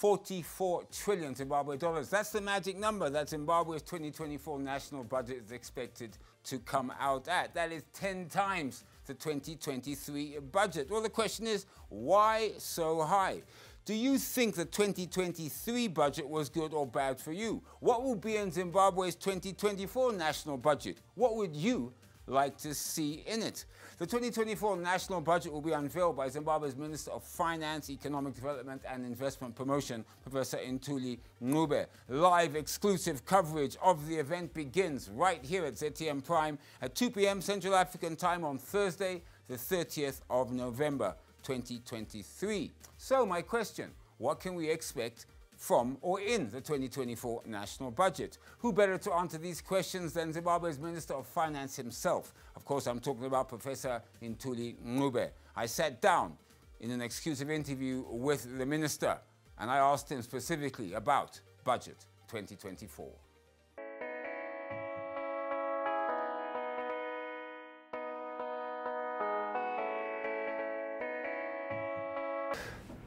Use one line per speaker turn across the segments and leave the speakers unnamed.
44 trillion Zimbabwe dollars. That's the magic number that Zimbabwe's 2024 national budget is expected to come out at. That is 10 times the 2023 budget. Well, the question is, why so high? Do you think the 2023 budget was good or bad for you? What will be in Zimbabwe's 2024 national budget? What would you like to see in it? The 2024 national budget will be unveiled by Zimbabwe's Minister of Finance, Economic Development and Investment Promotion, Professor Mthuli Ncube. Live exclusive coverage of the event begins right here at ZTM Prime at 2 p.m. Central African Time on Thursday, the 30th of November, 2023. So my question, what can we expect from or in the 2024 national budget? Who better to answer these questions than Zimbabwe's Minister of Finance himself? Of course, I'm talking about Professor Mthuli Ncube. I sat down in an exclusive interview with the minister and I asked him specifically about Budget 2024.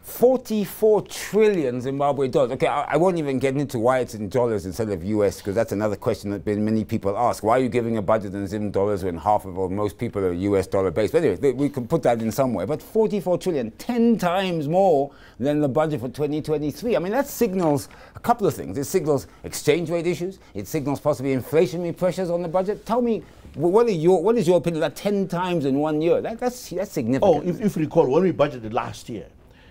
$44 trillion Zimbabwe dollars. Okay, I won't even get into why it's in dollars instead of US, because that's another question that many people ask. Why are you giving a budget in Zim dollars when half of or most people are US dollar based? But anyway, we can put that in some way. But 44 trillion, 10 times more than the budget for 2023. I mean, that signals a couple of things. It signals exchange rate issues. It signals possibly inflationary pressures on the budget. Tell me, what is your opinion? That 10 times in 1 year, that's significant.
Oh, if you recall, when we budgeted last year,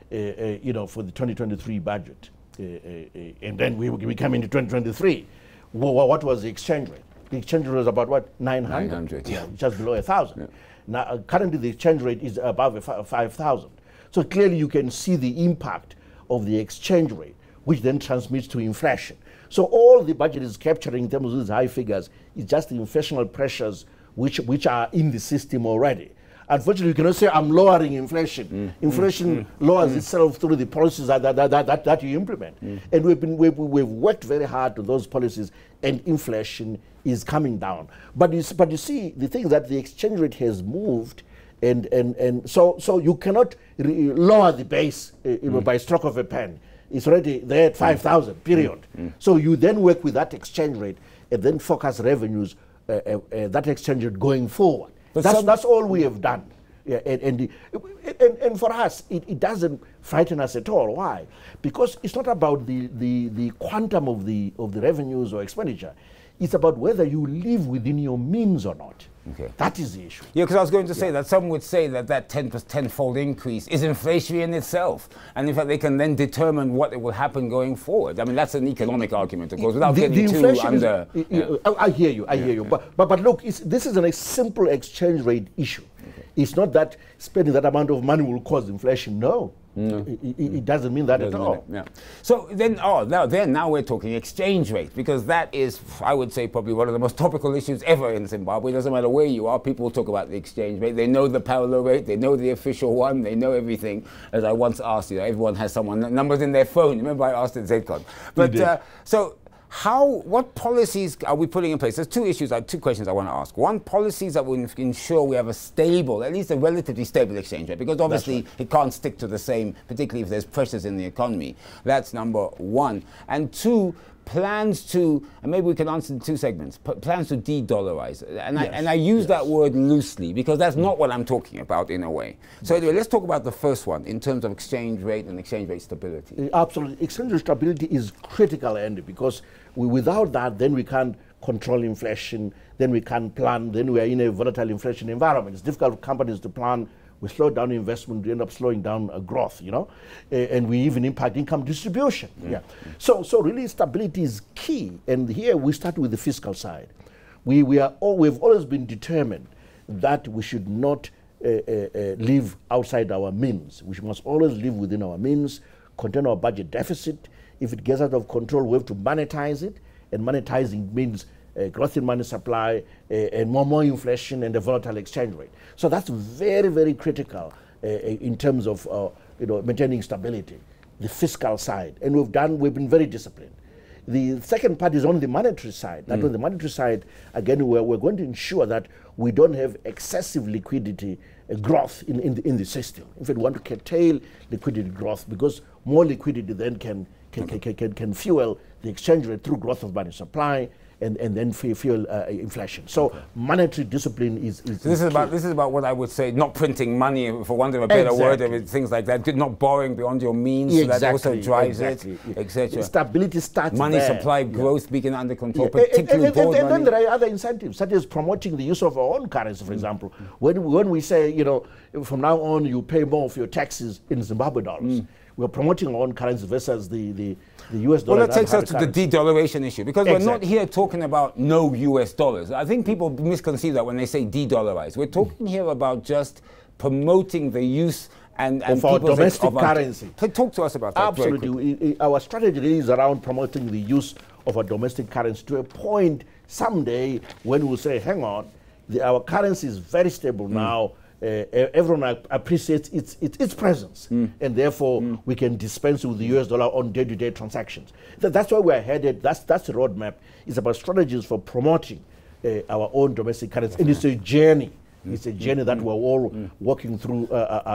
you know, for the 2023 budget, and then we come into 2023. What was the exchange rate? The exchange rate was about what, 900?
900, yeah.
Just below 1,000.
Yeah.
Now, currently the exchange rate is above 5,000. So clearly you can see the impact of the exchange rate, which then transmits to inflation. So all the budget is capturing in terms of these high figures is just the inflationary pressures which are in the system already. Unfortunately, you cannot say I'm lowering inflation. Inflation lowers itself through the policies that you implement. And we've worked very hard on those policies, and inflation is coming down. But you see, the thing is that the exchange rate has moved, and so you cannot lower the base by stroke of a pen. It's already there at 5,000, period. So you then work with that exchange rate and then focus revenues that exchange rate going forward. That's all we have done. Yeah, and for us, it doesn't frighten us at all. Why? Because it's not about the quantum of the revenues or expenditure. It's about whether you live within your means or not. Okay. That is the issue.
Yeah, because I was going to say that some would say that 10-fold increase is inflationary in itself. And in fact, they can then determine what will happen going forward. I mean, that's an economic argument, of course, without getting too under...
I hear you, But look, this is a simple exchange rate issue. Okay. It's not that spending that amount of money will cause inflation. No. It doesn't mean that at all.
Yeah. So then, now we're talking exchange rate, because that is, I would say, probably one of the most topical issues ever in Zimbabwe. It doesn't matter where you are, people talk about the exchange rate. They know the parallel rate, they know the official one, they know everything. As I once asked, everyone has numbers in their phone. Remember I asked at ZCon. But what policies are we putting in place? There's two questions I want to ask. One, policies that will ensure we have a stable, at least a relatively stable exchange rate, because obviously it can't stick to the same, particularly if there's pressures in the economy. That's number one. And two, plans to, and maybe we can answer in two segments, plans to de-dollarize. And I use that word loosely, because that's not what I'm talking about in a way. So anyway, let's talk about the first one in terms of exchange rate and exchange rate stability.
Absolutely. Exchange rate stability is critical, Andy, because without that, then we can't control inflation, then we can't plan, then we are in a volatile inflation environment. It's difficult for companies to plan. We slow down investment, we end up slowing down growth, and we even impact income distribution. So really stability is key, and here we start with the fiscal side. We've always been determined that we should not live outside our means. We must always live within our means, contain our budget deficit. If it gets out of control, we have to monetize it, and monetizing means growth in money supply, and more inflation and a volatile exchange rate. So that's very, very critical in terms of maintaining stability, the fiscal side. And we've been very disciplined. The second part is on the monetary side. That on the monetary side, again, we're going to ensure that we don't have excessive liquidity growth in the system. In fact, we want to curtail liquidity growth, because more liquidity then can fuel the exchange rate through growth of money supply, and then fuel inflation. So monetary discipline is
so this is about what I would say, not printing money, for want of a better word, things like that, not borrowing beyond your means, so that also drives it, etc.
Stability starts
money
there.
supply growth being under control, particularly
and then there are other incentives, such as promoting the use of our own currency, for example. When we say, you know, from now on you pay more for your taxes in Zimbabwe dollars, we're promoting our own currency versus the US dollar.
Well, that takes us to the de-dollaration issue, because we're not here talking about no US dollars. I think people misconceive that when they say de-dollarize. We're talking here about just promoting the use of our domestic currency. Talk to us about that.
Absolutely. Our strategy is around promoting the use of our domestic currency to a point someday when we'll say, hang on, our currency is very stable now. Everyone appreciates its presence, and therefore we can dispense with the US dollar on day-to-day transactions. That's why we're headed. That's the roadmap. It's about strategies for promoting our own domestic currency, and it's a journey. It's a journey that we're all working through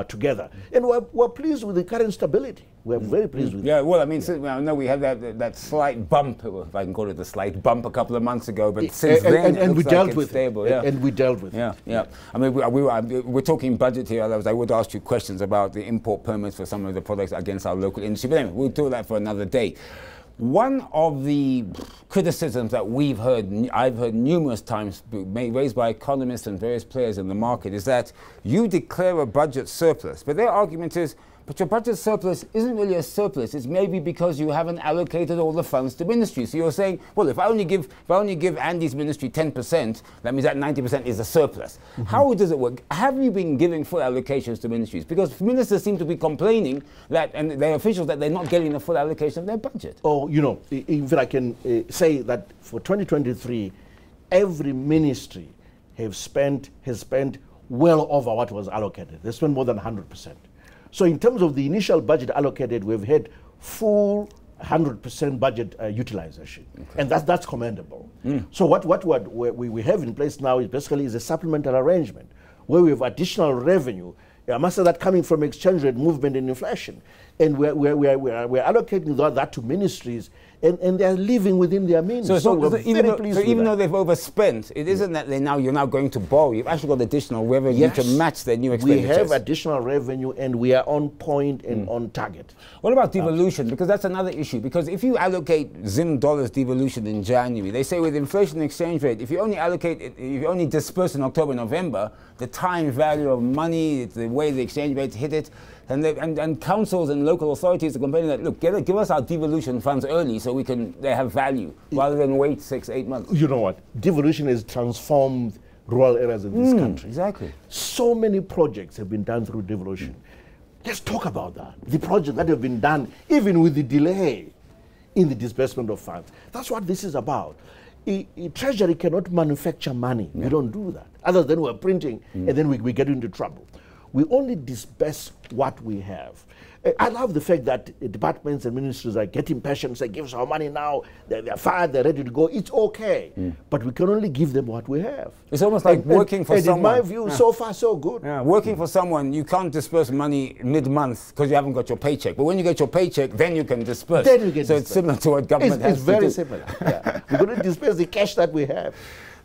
together, and we're pleased with the current stability. We're very pleased with it.
Yeah, well, I mean, I know we had that slight bump, if I can call it a slight bump, a couple of months ago, but since then,
and we dealt with
stable.
it. And we dealt with
it. Yeah. I mean, we're talking budget here. Otherwise, I would ask you questions about the import permits for some of the products against our local industry. But anyway, we'll do that for another day. One of the criticisms that I've heard numerous times raised by economists and various players in the market, is that you declare a budget surplus. But their argument is, but your budget surplus isn't really a surplus. It's maybe because you haven't allocated all the funds to ministries. So you're saying, well, if I only give Andy's ministry 10%, that means that 90% is a surplus. How does it work? Have you been giving full allocations to ministries? Because ministers seem to be complaining that, and their officials, that they're not getting the full allocation of their budget.
Oh, you know, in fact, I can say that for 2023, every ministry has spent well over what was allocated. They spent more than 100%. So in terms of the initial budget allocated, we've had full 100% budget utilization, and that's commendable. So what we have in place now is basically a supplemental arrangement where we have additional revenue. I must say that coming from exchange rate movement and inflation, and we're allocating that to ministries, and they're living within their means.
So even though they've overspent, it isn't that you're now going to borrow. You've actually got additional revenue to match their new expenditures.
We have additional revenue, and we are on point and on target.
What about devolution? Because that's another issue. Because if you allocate Zim dollars devolution in January, they say with inflation and exchange rate, if you only disperse in October, November, the time value of money, the way the exchange rates hit it, and councils and local authorities are complaining that, look, give us our devolution funds early so they have value, rather than wait 6-8 months.
You know what? Devolution has transformed rural areas in this country.
Exactly.
So many projects have been done through devolution. Let's talk about that. The projects that have been done, even with the delay in the disbursement of funds. That's what this is about. Treasury cannot manufacture money. We don't do that. Other than we're printing, and then we get into trouble. We only disperse what we have. I love the fact that departments and ministries are getting passion, say, give us our money now, they're fired, they're ready to go. It's okay, but we can only give them what we have.
It's almost like working for someone.
In my view, so far, so good.
Yeah, working for someone, you can't disperse money mid-month because you haven't got your paycheck. But when you get your paycheck, then you can disperse.
Then you can disperse.
It's similar to what government has to do.
It's very similar. Yeah. We're going to disperse the cash that we have.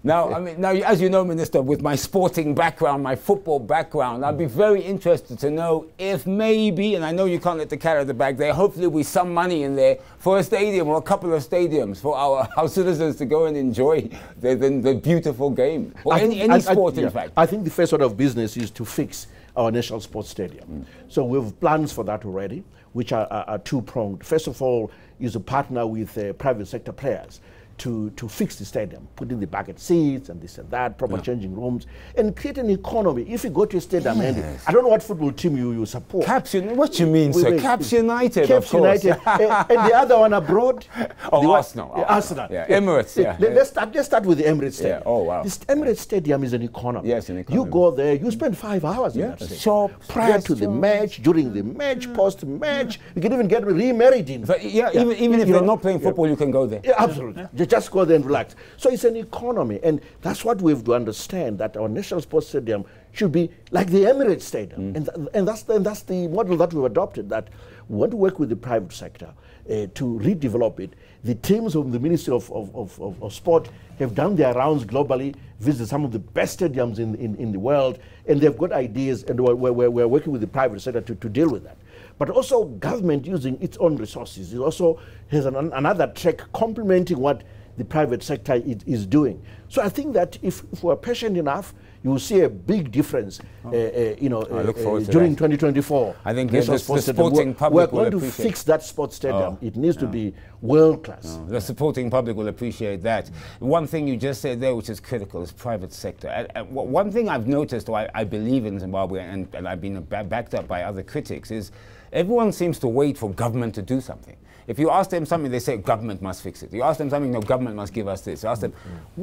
Now, as you know, Minister, with my sporting background, my football background, I'd be very interested to know if maybe, and I know you can't let the cat out of the bag, there hopefully will be some money in there for a stadium or a couple of stadiums for our citizens to go and enjoy the beautiful game, or any sport, in fact.
I think the first order of business is to fix our national sports stadium. So we have plans for that already, which are two-pronged. First of all, is to partner with private sector players to fix the stadium, put in the bucket seats and this and that, proper changing rooms, and create an economy. If you go to a stadium, and I don't know what football team you support.
What you mean, sir? Caps United,
Caps United. And the other one abroad?
Arsenal.
Arsenal.
Yeah. Emirates,
Let's start with the Emirates Stadium.
Yeah. Oh, wow.
This Emirates Stadium is an economy.
Yes, an economy.
You go there, you spend 5 hours in that stadium.
Shop,
prior to the match, during the match, post-match. You can even get remarried in.
But even if they're not playing football, you can go there.
Yeah, absolutely. Just go there and relax. So it's an economy, and that's what we have to understand, that our national sports stadium should be like the Emirates Stadium. And that's the model that we've adopted, that we want to work with the private sector to redevelop it. The teams of the Ministry of Sport have done their rounds globally, visited some of the best stadiums in the world, and they've got ideas, and we're working with the private sector to deal with that. But also government using its own resources. It also has another track complementing what the private sector is doing. So I think that if we're patient enough, you will see a big difference during 2024.
I think the sporting public will appreciate.
We're going to fix that sports stadium. It needs to be world class.
The supporting public will appreciate that. One thing you just said there, which is critical, is private sector. One thing I've noticed, or I believe in Zimbabwe, and I've been backed up by other critics, is everyone seems to wait for government to do something. If you ask them something, they say government must fix it. You ask them something, no, government must give us this. You ask them,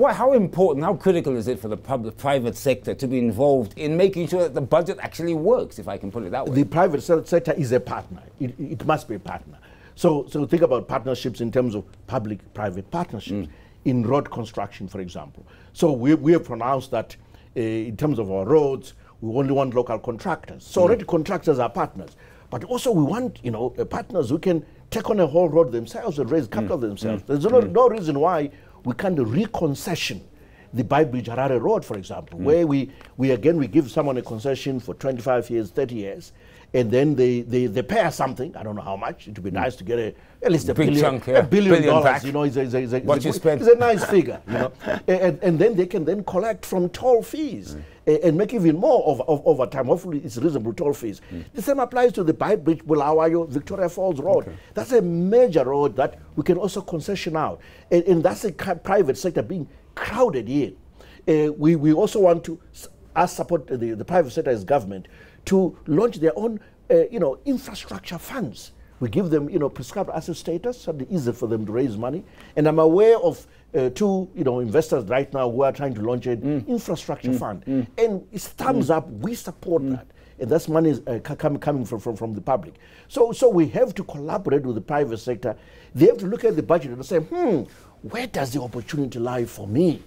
how important, how critical is it for the private sector to be involved in making sure that the budget actually works, if I can put it that way?
The private sector is a partner. It must be a partner. So think about partnerships in terms of public-private partnerships in road construction, for example. So we have pronounced that in terms of our roads, we only want local contractors. So already contractors are partners. But also we want, partners who can take on a whole road themselves and raise capital themselves. There's no reason why we can't reconcession the Bridge Harare Road, for example, where we give someone a concession for 25 years, 30 years, and then they pay us something. I don't know how much. It would be nice to get at least a billion dollars.
Back.
It's a nice figure. And then they can then collect from toll fees and make even more over time. Hopefully, it's reasonable toll fees. The same applies to the Bridge Bulawayo Victoria Falls Road. That's a major road that we can also concession out, and that's a private sector being crowded in. We also want to support the private sector as government to launch their own, infrastructure funds. We give them, prescribed asset status, so it's easy for them to raise money. And I'm aware of two, investors right now who are trying to launch an infrastructure fund. And it's thumbs up. We support that. And that's money coming from the public. So we have to collaborate with the private sector. They have to look at the budget and say, where does the opportunity lie for me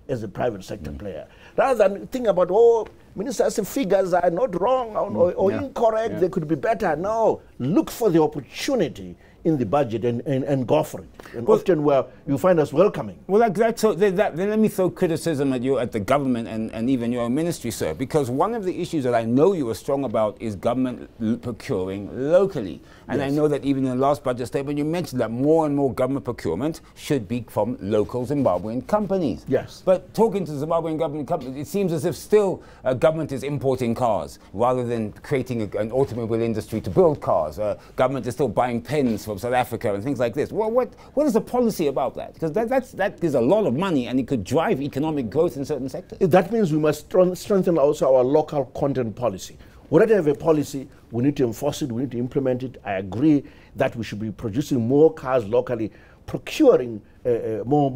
as a private sector player? Rather than think about, Minister's figures are not wrong or incorrect, they could be better. No, look for the opportunity in the budget and go for it. And often you find us welcoming.
Well, then let me throw criticism at the government and even your ministry, sir, because one of the issues that I know you are strong about is government procuring locally. And I know that even in the last budget statement you mentioned that more and more government procurement should be from local Zimbabwean companies.
Yes.
But talking to Zimbabwean government companies, it seems as if still government is importing cars rather than creating an automobile industry to build cars. Government is still buying pens from South Africa and things like this. Well, what is the policy about that? Because that is a lot of money and it could drive economic growth in certain sectors.
That means we must strengthen also our local content policy. We already have a policy, we need to enforce it, we need to implement it. I agree that we should be producing more cars locally, procuring more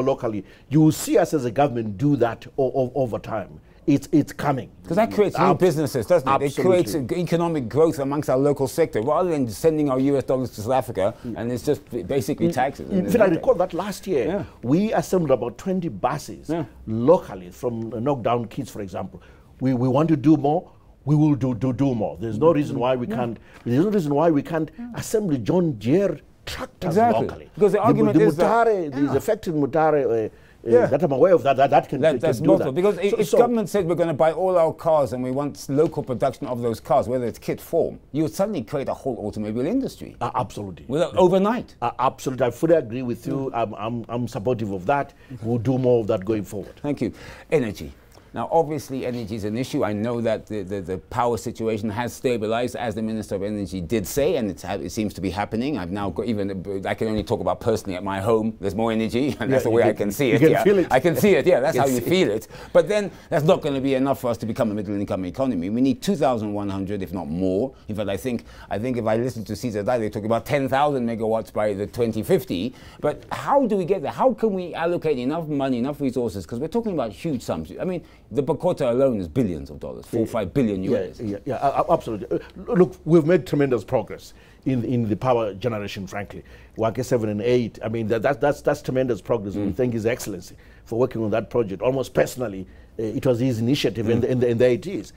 locally. You will see us as a government do that over time. It's coming.
Because that creates new businesses, doesn't it?
Absolutely.
It creates economic growth amongst our local sector, rather than sending our US dollars to South Africa, and it's just basically taxes.
In fact, I recall that last year, we assembled about 20 buses locally from knockdown kids, for example. We want to do more. We will do more. There's no reason why we can't. There's no reason why we can't assemble John Deere tractors locally.
Because the argument is
Mutare, the effective Mutare. That I'm aware of that can do that.
Because if government said we're going to buy all our cars and we want local production of those cars, whether it's kit form, you would suddenly create a whole automobile industry.
Absolutely.
Overnight.
Absolutely. I fully agree with you. I'm supportive of that. We'll do more of that going forward.
Thank you. Energy. Now, obviously, energy is an issue. I know that the power situation has stabilized, as the Minister of Energy did say, and it seems to be happening. I've now got I can only talk about personally at my home. There's more energy, and that's the way I can see it.
You can feel it.
I can see it, yeah, that's how you feel it. But then that's not going to be enough for us to become a middle-income economy. We need 2,100, if not more. In fact, I think if I listen to Caesar Dai, they're talking about 10,000 megawatts by the 2050. But how do we get there? How can we allocate enough money, enough resources? Because we're talking about huge sums. I mean, the Bokota alone is billions of dollars, 4-5 billion US.
Yeah, absolutely. Look, we've made tremendous progress in the power generation, frankly. WACA 7 and 8, I mean, that's tremendous progress. We thank His Excellency for working on that project. Almost personally, it was his initiative, and there it is.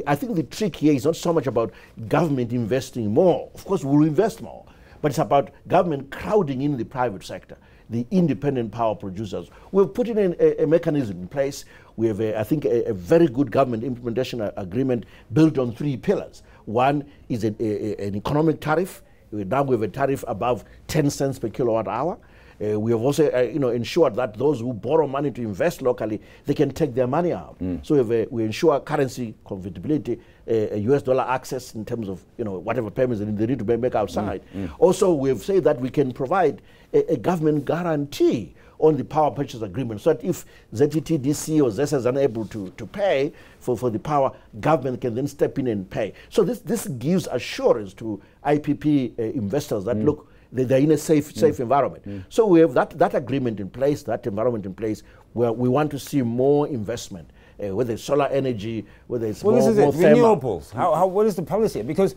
I think the trick here is not so much about government investing more. Of course, we'll invest more. But it's about government crowding in the private sector, the independent power producers. We've put in a mechanism in place. We have, I think, a very good government implementation agreement built on 3 pillars. One is an economic tariff. Now we have a tariff above 10 cents per kilowatt hour. We have also ensured that those who borrow money to invest locally, they can take their money out. So we ensure currency convertibility, US dollar access in terms of whatever payments they need to make outside. Also, we have said that we can provide a government guarantee on the power purchase agreement, so that if ZTTDC or ZESA is unable to pay for the power, government can then step in and pay. So this gives assurance to IPP investors that look, they're in a safe environment. So we have that agreement in place, that environment in place, where we want to see more investment, whether it's solar energy, whether it's more
renewables. What is the policy? Because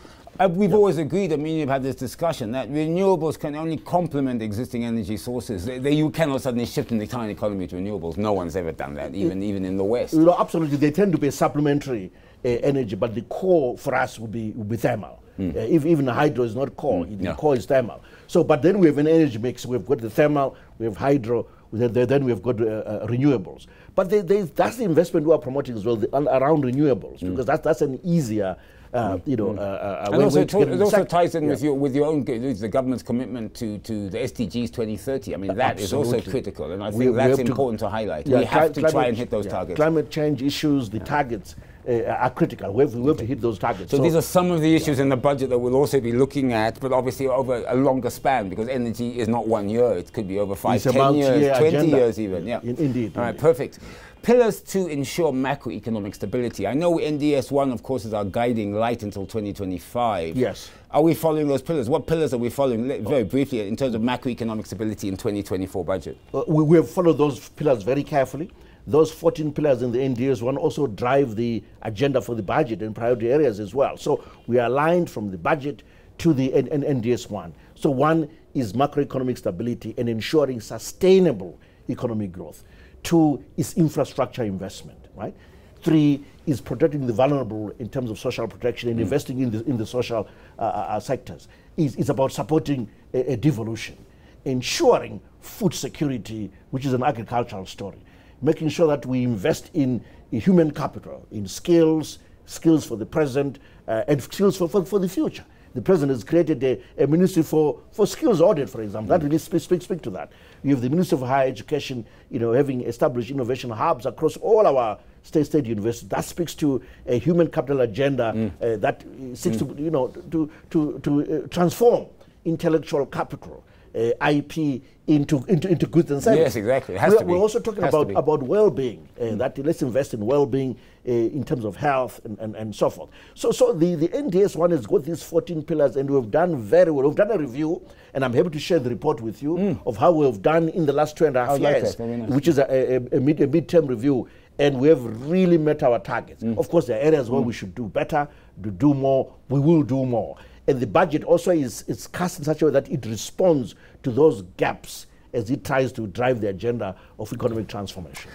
we've always agreed, I mean, you've had this discussion, that renewables can only complement existing energy sources. You cannot suddenly shift an entire economy to renewables. No one's ever done that, even in the West.
Absolutely. They tend to be supplementary energy, but the core for us would be thermal. If even hydro is not core, the core is thermal. So, but then we have an energy mix. We've got the thermal, we have hydro, then we've got renewables. But that's the investment we are promoting as well, around renewables, because that's an easier,
and also it also ties in with your own, the government's commitment to the SDGs 2030. I mean, that is also critical, and I think that's important to highlight. We have to try and hit those targets.
Climate change issues, the targets are critical. We have to hit those targets.
So these are some of the issues in the budget that we'll also be looking at, but obviously over a longer span, because energy is not 1 year. It could be over 5, 10 years, 20 years even. Yeah.
Indeed.
All right, perfect. Pillars to ensure macroeconomic stability. I know NDS1, of course, is our guiding light until 2025.
Yes.
Are we following those pillars? What pillars are we following, very briefly, in terms of macroeconomic stability in 2024 budget?
We have followed those pillars very carefully. Those 14 pillars in the NDS1 also drive the agenda for the budget and priority areas as well. So we are aligned from the budget to the NDS1. So one is macroeconomic stability and ensuring sustainable economic growth. 2 is infrastructure investment, right? 3 is protecting the vulnerable in terms of social protection and investing in the social sectors. It's about supporting a devolution, ensuring food security, which is an agricultural story, making sure that we invest in human capital, in skills for the present, and skills for the future. The president has created a ministry for skills audit, for example. That really speaks to that. You have the Ministry of Higher Education, having established innovation hubs across all our state universities. That speaks to a human capital agenda that seeks to transform intellectual capital, IP into goods and services.
Yes, exactly. It has to be.
We're also talking about well-being, that let's invest in well-being in terms of health and so forth. So the NDS1 has got these 14 pillars, and we've done very well. We've done a review, and I'm happy to share the report with you of how we've done in the last 2.5 years, which is a midterm review, and we have really met our targets. Of course, there are areas where we should do better, to do more. We will do more. And the budget also is cast in such a way that it responds to those gaps as it tries to drive the agenda of economic transformation.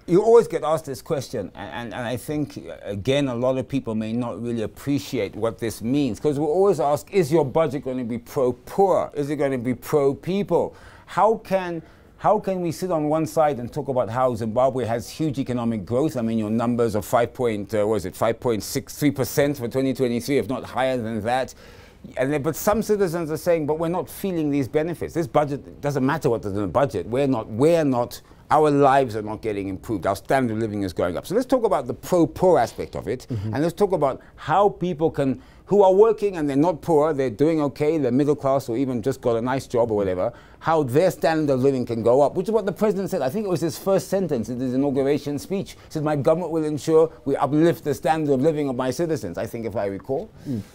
You always get asked this question, and I think, again, a lot of people may not really appreciate what this means, because we always ask, is your budget going to be pro-poor? Is it going to be pro-people? How can we sit on one side and talk about how Zimbabwe has huge economic growth? I mean, your numbers are 5.63% for 2023, if not higher than that. But some citizens are saying, but we're not feeling these benefits. This budget, doesn't matter what is in the budget. We're not our lives are not getting improved. Our standard of living is going up. So let's talk about the pro-poor aspect of it, and let's talk about how people can, who are working and they're not poor, they're doing okay, they're middle class or even just got a nice job or whatever, how their standard of living can go up, which is what the president said. I think it was his first sentence in his inauguration speech. He said, my government will ensure we uplift the standard of living of my citizens, I think, if I recall.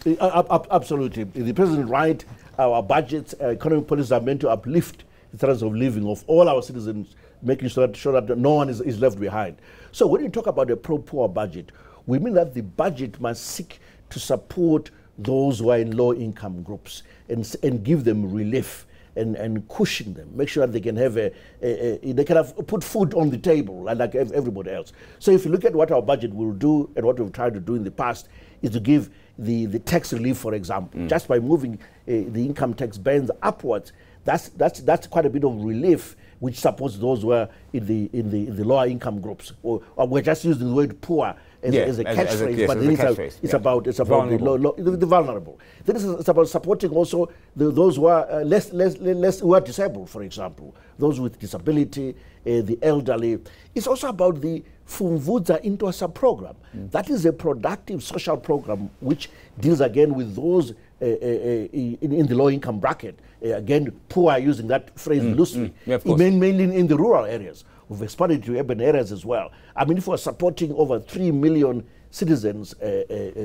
Absolutely. The president right, our budgets, economic policies are meant to uplift the standards of living of all our citizens, making sure that no one is left behind. So when you talk about a pro-poor budget, we mean that the budget must seek to support those who are in low-income groups and give them relief and cushion them, make sure that they can have they can have put food on the table like everybody else. So if you look at what our budget will do and what we've tried to do in the past is to give the tax relief, for example, just by moving the income tax bands upwards. That's quite a bit of relief, which supports those who are in the lower income groups. Or we're just using the word poor as a catchphrase, but it's about the vulnerable. Then it's about supporting also those who are less who are disabled, for example, those with disability, the elderly. It's also about the Fumvudza into a sub-program. That is a productive social program which deals again with those in the low-income bracket. Again, poor, using that phrase loosely, mainly in the rural areas. We've expanded to urban areas as well. I mean, if we're supporting over 3 million citizens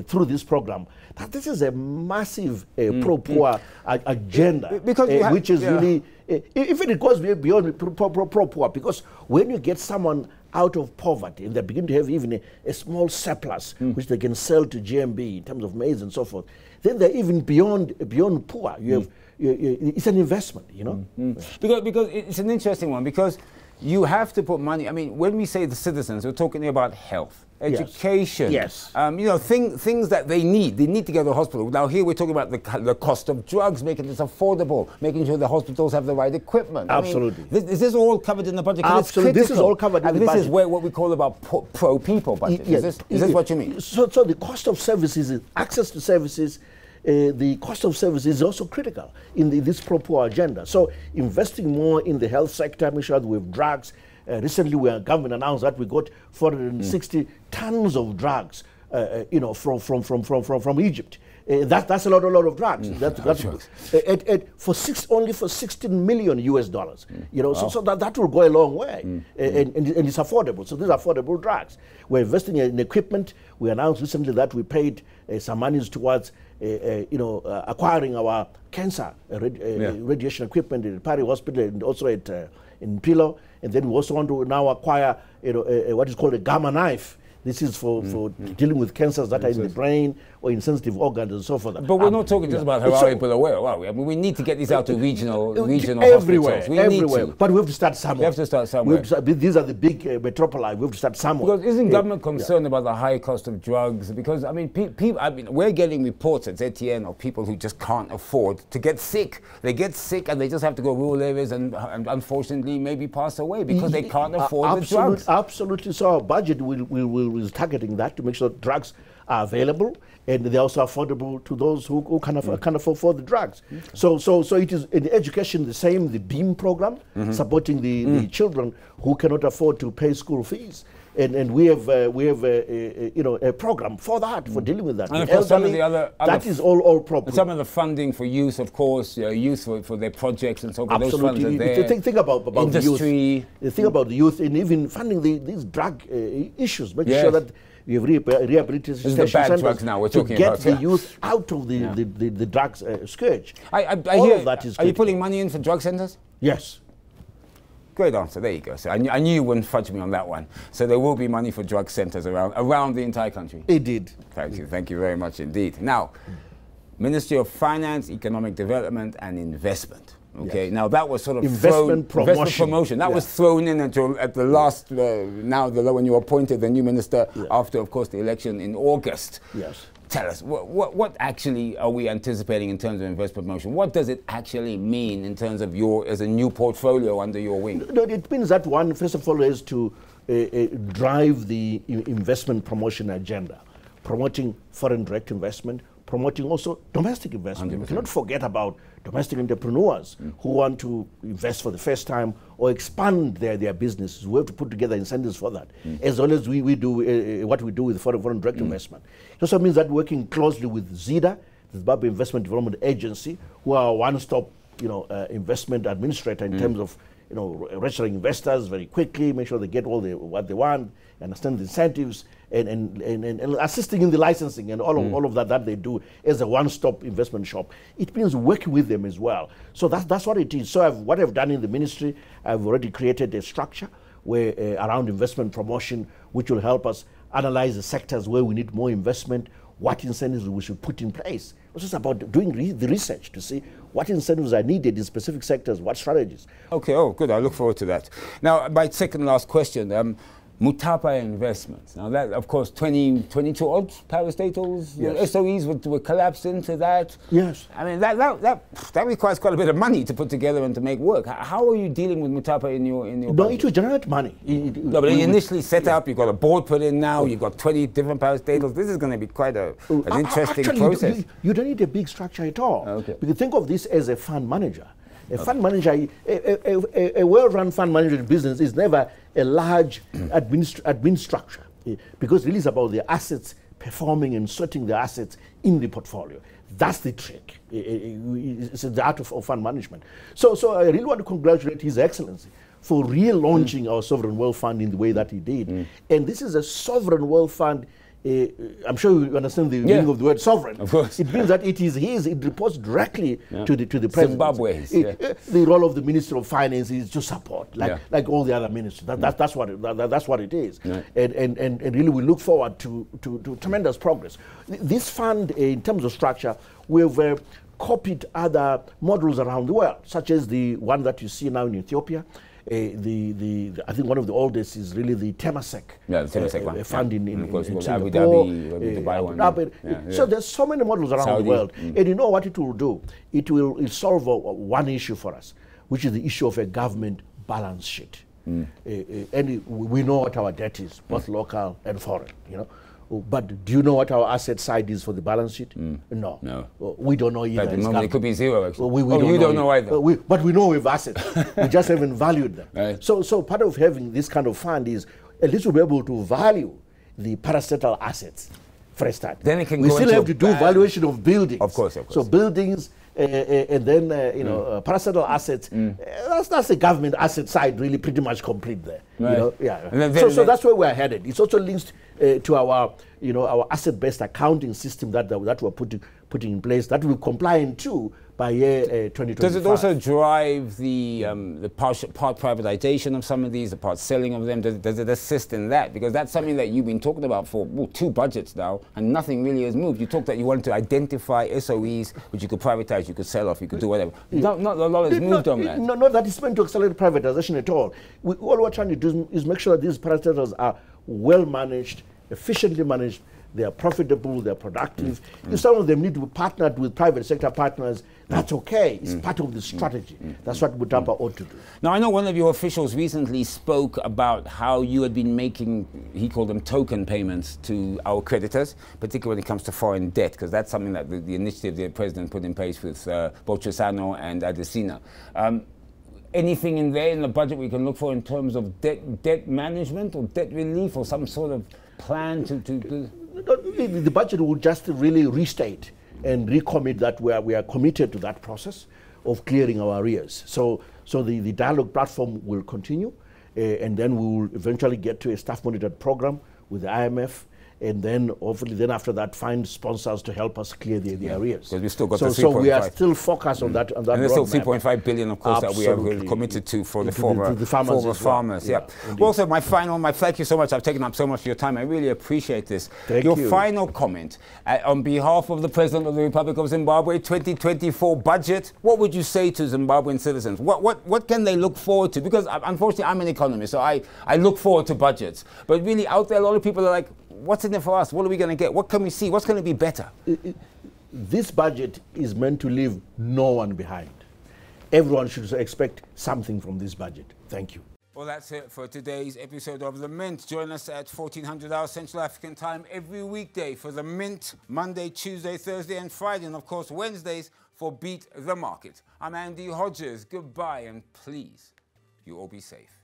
through this program, this is a massive pro-poor agenda, which is really, even it goes beyond pro-poor, because when you get someone out of poverty and they begin to have even a small surplus, which they can sell to GMB in terms of maize and so forth, then they're even beyond poor. You have, it's an investment, you know.
Because it's an interesting one, because you have to put money. I mean, when we say the citizens, we're talking about health, education, you know, things that they need. They need to go to the hospital. Now here we're talking about the cost of drugs, making this affordable, making sure the hospitals have the right equipment.
Absolutely.
I mean, is this all covered in the budget?
Absolutely. This is all covered in the budget.
This is what we call about pro-people budget. Is this what you mean?
So the cost of services, access to services, the cost of service is also critical in this pro-poor agenda. So investing more in the health sector, making sure that we have drugs. Recently, government announced that we got 460 tons of drugs, you know, from Egypt. That's a lot of drugs. Only for $16 million US. You know, so that will go a long way, and it's affordable. So these are affordable drugs. We're investing in equipment. We announced recently that we paid some monies towards you know, acquiring our cancer radiation equipment in Pari Hospital and also in Pilo, and then we also want to now acquire, you know, what is called a gamma knife. This is for dealing with cancers that are in the brain or in sensitive organs and so forth.
But we're not talking just about Harare, Bulawayo, are we? I mean, we need to get these out to regional
everywhere,
hospitals.
Everywhere. But we have to start somewhere.
We have to start somewhere.
These are the big metropoli. We have to start somewhere.
Because isn't government concerned about the high cost of drugs? Because, I mean, we're getting reports at ZTN of people who just can't afford to get sick. They get sick and they just have to go rural areas and unfortunately maybe pass away because they can't afford the drugs.
Absolutely. So our budget is targeting that to make sure that drugs are available and they're also affordable to those who can afford the drugs. So it is in education the same, the BEAM program, supporting the children who cannot afford to pay school fees. And we have you know, a program for that, for dealing with that.
And of course, some of the
that is all proper.
Some of the funding for youth, of course, youth for their projects and so forth.
Absolutely.
Those funds are there.
Think about
industry.
The youth. Think about the youth and even funding these drug issues, making sure that you have rehabilitation
centers. This is the bad drugs now we're talking about.
To get the youth out of the drugs scourge.
All of that is critical. Are you putting money in for drug centers?
Yes.
Great answer. There you go. So I knew you wouldn't fudge me on that one. So there will be money for drug centers around the entire country.
Indeed.
Thank you. Thank you very much indeed. Now, Ministry of Finance, Economic Development and Investment. Okay. Now that was sort of
investment promotion.
That was thrown in at the last. When you appointed the new minister after, of course, the election in August.
Yes.
Tell us, what actually are we anticipating in terms of investment promotion? What does it actually mean in terms of as a new portfolio under your wing?
No, it means that one, first of all, is to drive the investment promotion agenda, promoting foreign direct investment, promoting also domestic investment.
100%.
We cannot forget about domestic entrepreneurs who want to invest for the first time or expand their businesses. We have to put together incentives for that, as well as we do what we do with foreign direct investment. It also means that working closely with ZIDA, the Zimbabwe Investment Development Agency, who are a one-stop investment administrator in terms of registering investors very quickly, make sure they get all what they want, understand the incentives, and assisting in the licensing and all of that they do as a one-stop investment shop. It means working with them as well. So that's what it is. So what I've done in the ministry, I've already created a structure where around investment promotion, which will help us analyze the sectors where we need more investment, what incentives we should put in place. It's just about doing the research to see what incentives are needed in specific sectors, what strategies.
Okay, good. I look forward to that. Now, my second last question, Mutapa Investment. Now that, of course, 22 odd parastatals,
yes.
SOEs were collapsed into that.
Yes.
I mean, that requires quite a bit of money to put together and to make work. How are you dealing with Mutapa in your
No,
budget?
it will generate money.
No, but initially set up, you've got a board put in now, you've got 20 different parastatals. This is going to be quite an interesting process.
You don't need a big structure at all.
Okay.
You can think of this as a fund manager. A fund manager, a well-run fund management business is never a large admin structure, because really it's about the assets, performing and sorting the assets in the portfolio. That's the trick. It's the art of fund management. So I really want to congratulate His Excellency for relaunching our Sovereign Wealth Fund in the way that he did. And this is a Sovereign Wealth Fund. I'm sure you understand the meaning of the word sovereign.
Of course.
It means that it is his, it reports directly to the president.
Zimbabwe's.
The role of the Minister of Finance is to support, like all the other ministers. That's what it is. And really we look forward to tremendous progress. This fund, in terms of structure, we've copied other models around the world, such as the one that you see now in Ethiopia. I think one of the oldest is really the Temasek,
the Temasek one.
Fund in
Abu Dhabi.
So there's so many models around the world. And you know what it will do? It will solve one issue for us, which is the issue of a government balance sheet. And we know what our debt is, both local and foreign, But do you know what our asset side is for the balance sheet? No. We don't know either.
At the moment, it could be zero, actually.
You
don't know either.
But we know we have assets. We just haven't valued them.
Right.
So part of having this kind of fund is at least we'll be able to value the parastatal assets for a start.
Then it can
we
go
still
into
have to do valuation of buildings.
Of course.
So buildings, and then parastatal assets. That's the government asset side really pretty much complete there.
Right.
So that's where we're headed. It's also linked to our our asset-based accounting system that we're putting in place that will comply to by year 2025.
Does it also drive the part privatization of some of these, the part selling of them? Does it assist in that? Because that's something that you've been talking about for 2 budgets now, and nothing really has moved. You talked that you wanted to identify SOEs which you could privatize, you could sell off, you could do whatever. Not a lot has moved on that.
No, that is meant to accelerate privatization at all. All we're trying to do is make sure that these parastatals are well managed, efficiently managed, they are profitable, they are productive. If some of them need to be partnered with private sector partners, that's okay. It's part of the strategy. That's what Mutapa ought to do.
Now, I know one of your officials recently spoke about how you had been making, he called them token payments to our creditors, particularly when it comes to foreign debt, because that's something that the initiative the president put in place with Bochesano and Adesina. Anything in there in the budget we can look for in terms of debt management or debt relief or some sort of plan to do?
The budget will just really restate and recommit that we are committed to that process of clearing our arrears. So the dialogue platform will continue, and then we will eventually get to a staff monitored program with the IMF, and then hopefully then after that find sponsors to help us clear the arrears.
Because we still got
so we are still focused on that. And
there's still 3.5 billion, of course, that we have committed to for the former farmers. Well, so thank you so much. I've taken up so much of your time. I really appreciate this. Your final comment on behalf of the President of the Republic of Zimbabwe, 2024 budget. What would you say to Zimbabwean citizens? What can they look forward to? Because unfortunately, I'm an economist, so I look forward to budgets. But really, out there, a lot of people are like, what's in it for us? What are we going to get? What can we see? What's going to be better?
This budget is meant to leave no one behind. Everyone should expect something from this budget. Thank you.
Well, that's it for today's episode of The Mint. Join us at 1400 hours Central African time every weekday for The Mint, Monday, Tuesday, Thursday and Friday, and of course Wednesdays for Beat the Market. I'm Andy Hodges. Goodbye, and please, you all be safe.